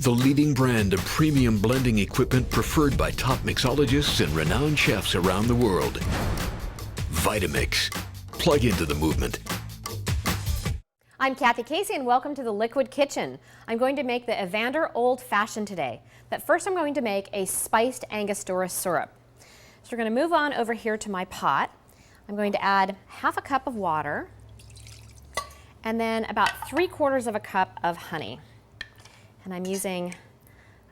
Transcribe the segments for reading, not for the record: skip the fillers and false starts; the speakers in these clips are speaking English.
the leading brand of premium blending equipment preferred by top mixologists and renowned chefs around the world. Vitamix. Plug into the movement. I'm Kathy Casey and welcome to the Liquid Kitchen. I'm going to make the Evander Old Fashioned today. But first I'm going to make a Spiced Angostura Syrup. So we're going to move on over here to my pot. I'm going to add half a cup of water and then about 3/4 of a cup of honey. And I'm using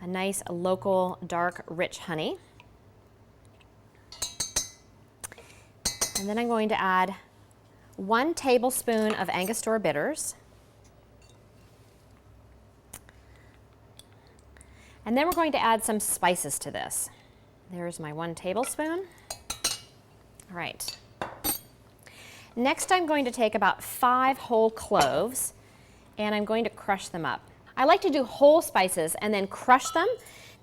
a nice local dark rich honey. And then I'm going to add 1 tablespoon of Angostura bitters. And then we're going to add some spices to this. There's my 1 tablespoon. All right. Next I'm going to take about 5 whole cloves and I'm going to crush them up. I like to do whole spices and then crush them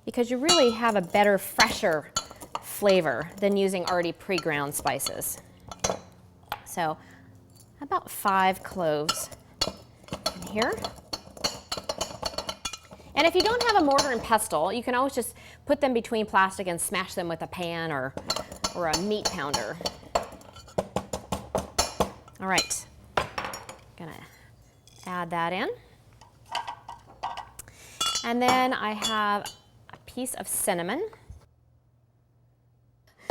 because you really have a better, fresher flavor than using already pre-ground spices. So about 5 cloves in here. And if you don't have a mortar and pestle, you can always just put them between plastic and smash them with a pan or a meat pounder. All right, gonna add that in. And then I have a piece of cinnamon.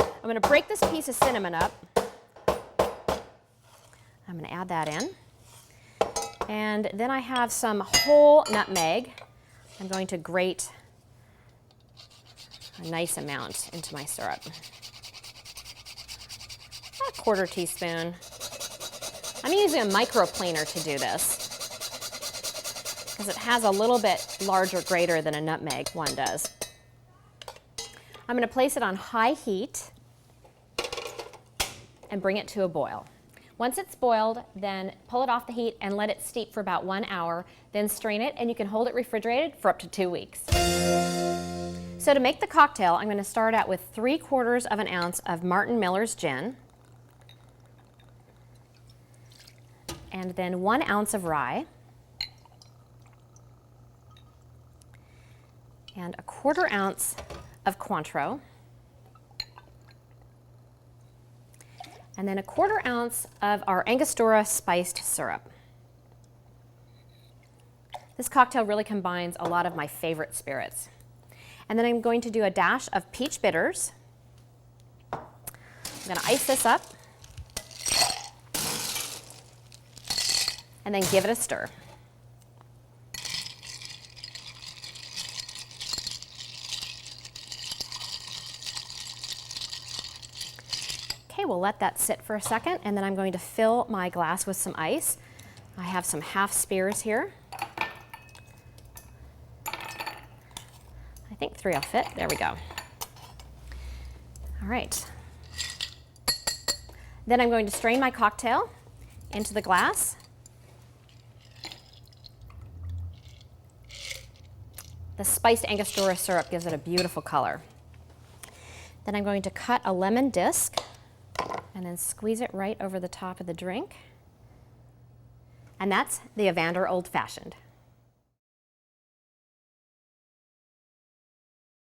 I'm gonna break this piece of cinnamon up. I'm gonna add that in. And then I have some whole nutmeg. I'm going to grate a nice amount into my syrup. About a 1/4 teaspoon. I'm using a microplaner to do this because it has a little bit larger grater than a nutmeg one does. I'm going to place it on high heat and bring it to a boil. Once it's boiled, then pull it off the heat and let it steep for about 1 hour, then strain it and you can hold it refrigerated for up to 2 weeks. So to make the cocktail, I'm going to start out with 3/4 of an ounce of Martin Miller's gin, and then 1 ounce of rye, and a 1/4 ounce of Cointreau, and then a 1/4 ounce of our Angostura spiced syrup. This cocktail really combines a lot of my favorite spirits. And then I'm going to do a dash of peach bitters. I'm going to ice this up and then give it a stir. Okay, we'll let that sit for a second, and then I'm going to fill my glass with some ice. I have some half spears here. I think 3 will fit. There we go. All right. Then I'm going to strain my cocktail into the glass. The spiced Angostura syrup gives it a beautiful color. Then I'm going to cut a lemon disc and then squeeze it right over the top of the drink. And that's the Evander Old Fashioned.